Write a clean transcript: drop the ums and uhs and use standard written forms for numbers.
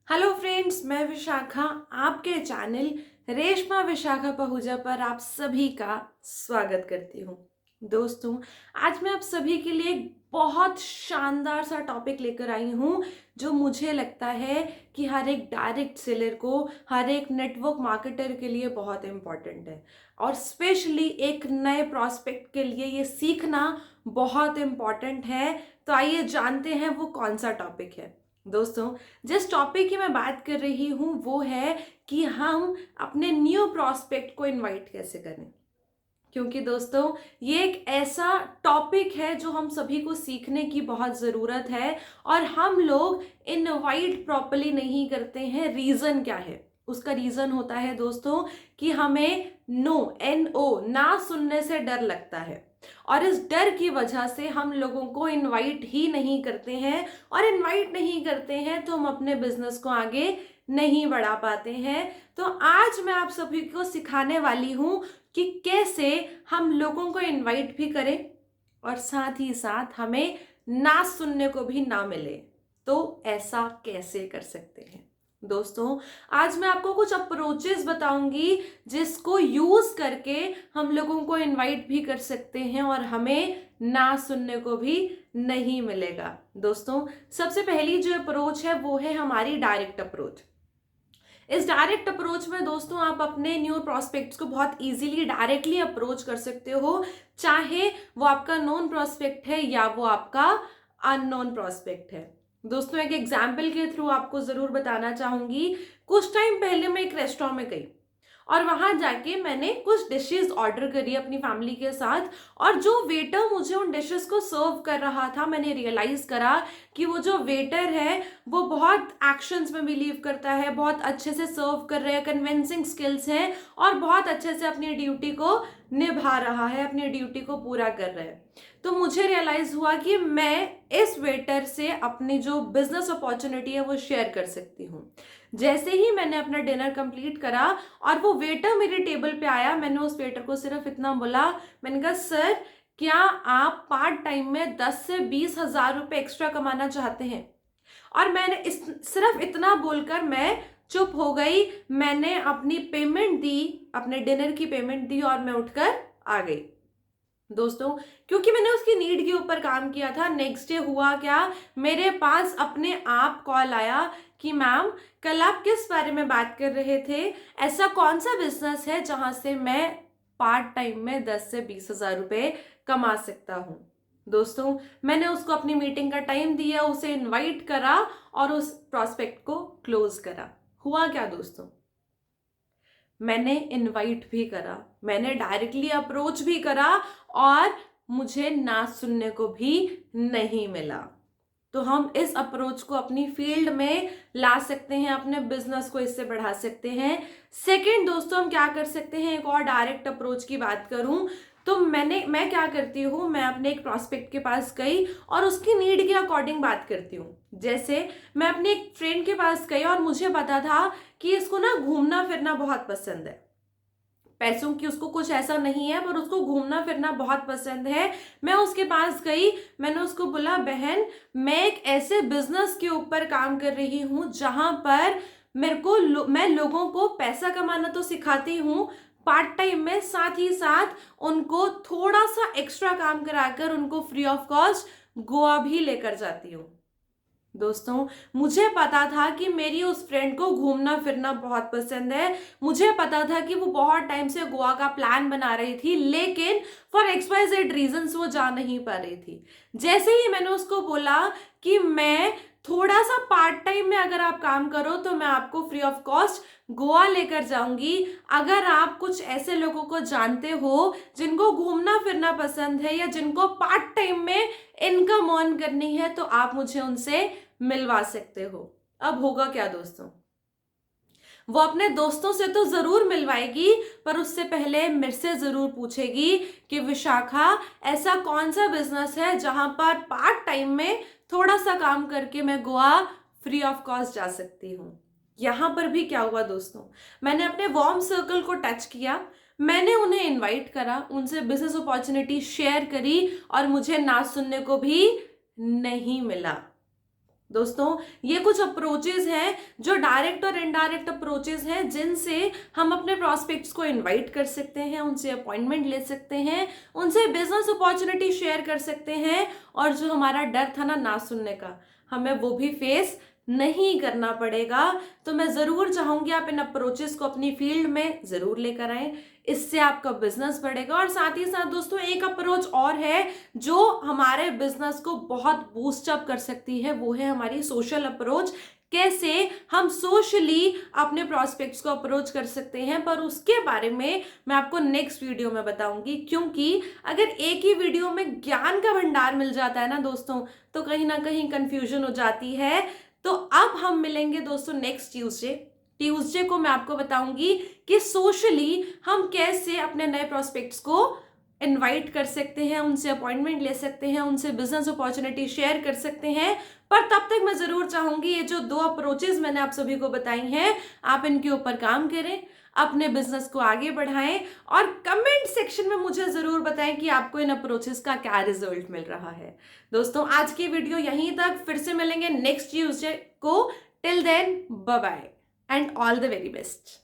Hello friends, मैं विशाखा आपके channel Reshma Vishakha Pahuja पर आप सभी का स्वागत करती हूँ। दोस्तों, आज मैं आप सभी के लिए एक बहुत शानदार सा टॉपिक लेकर आई हूँ जो मुझे लगता है कि हर एक डायरेक्ट सेलर को, हर एक नेटवर्क मार्केटर के लिए बहुत इम्पॉर्टेंट है और स्पेशली एक नए प्रॉस्पेक्ट के लिए ये सीखना बहुत इम्पॉर्टेंट है। तो आइए जानते हैं वो कौन सा टॉपिक है। दोस्तों, जिस टॉपिक की मैं बात कर रही हूँ वो है कि हम अपने न्यू प्रॉस्पेक्ट को इनवाइट कैसे करें। क्योंकि दोस्तों, ये एक ऐसा टॉपिक है जो हम सभी को सीखने की बहुत ज़रूरत है और हम लोग इनवाइट प्रॉपरली नहीं करते हैं। रीज़न क्या है? उसका रीज़न होता है दोस्तों कि हमें NO ना सुनने से डर लगता है और इस डर की वजह से हम लोगों को इनवाइट ही नहीं करते हैं और इनवाइट नहीं करते हैं तो हम अपने बिजनेस को आगे नहीं बढ़ा पाते हैं। तो आज मैं आप सभी को सिखाने वाली हूँ कि कैसे हम लोगों को इनवाइट भी करें और साथ ही साथ हमें ना सुनने को भी ना मिले। तो ऐसा कैसे कर सकते हैं? दोस्तों, आज मैं आपको कुछ अप्रोचेस बताऊंगी जिसको यूज करके हम लोगों को इनवाइट भी कर सकते हैं और हमें ना सुनने को भी नहीं मिलेगा। दोस्तों, सबसे पहली जो अप्रोच है वो है हमारी डायरेक्ट अप्रोच। इस डायरेक्ट अप्रोच में दोस्तों आप अपने न्यू प्रोस्पेक्ट्स को बहुत इजीली डायरेक्टली अप्रोच कर सकते हो, चाहे वो आपका नोन प्रोस्पेक्ट है या वो आपका अननोन प्रोस्पेक्ट है। दोस्तों, एक एग्जाम्पल के थ्रू आपको जरूर बताना चाहूंगी। कुछ टाइम पहले मैं एक रेस्टोरेंट में गई और वहां जाके मैंने कुछ डिशेस ऑर्डर करी अपनी फैमिली के साथ और जो वेटर मुझे उन डिशेस को सर्व कर रहा था, मैंने रियलाइज करा कि वो जो वेटर है वो बहुत एक्शंस में बिलीव करता है, बहुत अच्छे से सर्व कर रहे हैं, कन्विंसिंग स्किल्स हैं और बहुत अच्छे से अपनी ड्यूटी को निभा रहा है, अपनी ड्यूटी को पूरा कर रहा है। तो मुझे रियलाइज हुआ कि मैं इस वेटर से अपनी जो बिजनेस अपॉर्चुनिटी है वो शेयर कर सकती हूँ। जैसे ही मैंने अपना डिनर कंप्लीट करा और वो वेटर मेरे टेबल पे आया, मैंने उस वेटर को सिर्फ इतना बोला, मैंने कहा, सर, क्या आप पार्ट टाइम में 10 से 20 हजार रुपए एक्स्ट्रा कमाना चाहते हैं? और मैंने सिर्फ इतना बोलकर मैं चुप हो गई। मैंने अपनी पेमेंट दी, अपने डिनर की पेमेंट दी और मैं उठकर आ गई। दोस्तों, क्योंकि मैंने उसकी नीड के ऊपर काम किया था, नेक्स्ट डे हुआ क्या, मेरे पास अपने आप कॉल आया कि मैम, कल आप किस बारे में बात कर रहे थे? ऐसा कौन सा बिजनेस है जहां से मैं पार्ट टाइम में 10 से 20 हजार रुपए कमा सकता हूँ? दोस्तों, मैंने उसको अपनी मीटिंग का टाइम दिया, उसे इनवाइट करा और उस प्रोस्पेक्ट को क्लोज करा। हुआ क्या दोस्तों? मैंने इनवाइट भी करा, मैंने डायरेक्टली अप्रोच भी करा और मुझे ना सुनने को भी नहीं मिला। तो हम इस अप्रोच को अपनी फील्ड में ला सकते हैं, अपने बिजनेस को इससे बढ़ा सकते हैं। सेकंड दोस्तों, हम क्या कर सकते हैं? एक और डायरेक्ट अप्रोच की बात करूं तो मैं क्या करती हूँ, मैं अपने एक प्रॉस्पेक्ट के पास गई और उसकी नीड के अकॉर्डिंग बात करती हूँ। जैसे मैं अपने एक फ्रेंड के पास गई और मुझे पता था कि इसको ना घूमना फिरना बहुत पसंद है। पैसों की उसको कुछ ऐसा नहीं है पर उसको घूमना फिरना बहुत पसंद है। मैं उसके पास गई, मैंने उसको बोला, बहन, मैं एक ऐसे बिजनेस के ऊपर काम कर रही हूँ जहां पर मैं लोगों को पैसा कमाना तो सिखाती हूँ, पार्ट टाइम में साथ ही साथ उनको थोड़ा सा एक्स्ट्रा काम कराकर उनको फ्री ऑफ कॉस्ट गोवा भी लेकर जाती हूँ। दोस्तों, मुझे पता था कि मेरी उस फ्रेंड को घूमना फिरना बहुत पसंद है। मुझे पता था कि वो बहुत टाइम से गोवा का प्लान बना रही थी, लेकिन फॉर XYZ रीजंस वो जा नहीं पा रही थी। जैसे ही मैंने उसको बोला कि मैं थोड़ा सा पार्ट टाइम में अगर आप काम करो तो मैं आपको फ्री ऑफ कॉस्ट गोवा लेकर जाऊंगी। अगर आप कुछ ऐसे लोगों को जानते हो जिनको घूमना फिरना पसंद है या जिनको पार्ट टाइम में इनकम अर्न करनी है तो आप मुझे उनसे मिलवा सकते हो। अब होगा क्या दोस्तों? वो अपने दोस्तों से तो जरूर मिलवाएगी पर उससे पहले मेरे से जरूर पूछेगी कि विशाखा, ऐसा कौन सा बिजनेस है जहां पर पार्ट टाइम में थोड़ा सा काम करके मैं गोवा फ्री ऑफ कॉस्ट जा सकती हूँ। यहां पर भी क्या हुआ दोस्तों, मैंने अपने वार्म सर्कल को टच किया, मैंने उन्हें इनवाइट करा, उनसे बिजनेस अपॉर्चुनिटी शेयर करी और मुझे ना सुनने को भी नहीं मिला। दोस्तों ये कुछ अप्रोचेज हैं जो डायरेक्ट और इनडायरेक्ट अप्रोचेज हैं जिनसे हम अपने प्रॉस्पेक्ट्स को इनवाइट कर सकते हैं, उनसे अपॉइंटमेंट ले सकते हैं, उनसे बिजनेस अपॉर्चुनिटी शेयर कर सकते हैं, और जो हमारा डर था ना सुनने का, हमें वो भी फेस नहीं करना पड़ेगा। तो मैं ज़रूर चाहूँगी आप इन अप्रोचेस को अपनी फील्ड में ज़रूर लेकर आएँ, इससे आपका बिजनेस बढ़ेगा। और साथ ही साथ दोस्तों एक अप्रोच और है जो हमारे बिजनेस को बहुत बूस्ट अप कर सकती है, वो है हमारी सोशल अप्रोच। कैसे हम सोशली अपने प्रॉस्पेक्ट्स को अप्रोच कर सकते हैं, पर उसके बारे में मैं आपको नेक्स्ट वीडियो में बताऊंगी, क्योंकि अगर एक ही वीडियो में ज्ञान का भंडार मिल जाता है ना दोस्तों, तो कहीं ना कहीं कंफ्यूजन हो जाती है। तो अब हम मिलेंगे दोस्तों नेक्स्ट ट्यूसडे को मैं आपको बताऊंगी कि सोशली हम कैसे अपने नए प्रोस्पेक्ट्स को इनवाइट कर सकते हैं, उनसे अपॉइंटमेंट ले सकते हैं, उनसे बिजनेस अपॉर्चुनिटी शेयर कर सकते हैं। पर तब तक मैं ज़रूर चाहूंगी ये जो 2 अप्रोचेज मैंने आप सभी को बताई हैं, आप इनके ऊपर काम करें, अपने बिजनेस को आगे बढ़ाएं, और कमेंट सेक्शन में मुझे ज़रूर बताएं कि आपको इन अप्रोचेस का क्या रिजल्ट मिल रहा है। दोस्तों आज की वीडियो यहीं तक, फिर से मिलेंगे नेक्स्ट ट्यूसडे को। Till then bye bye and all the very best.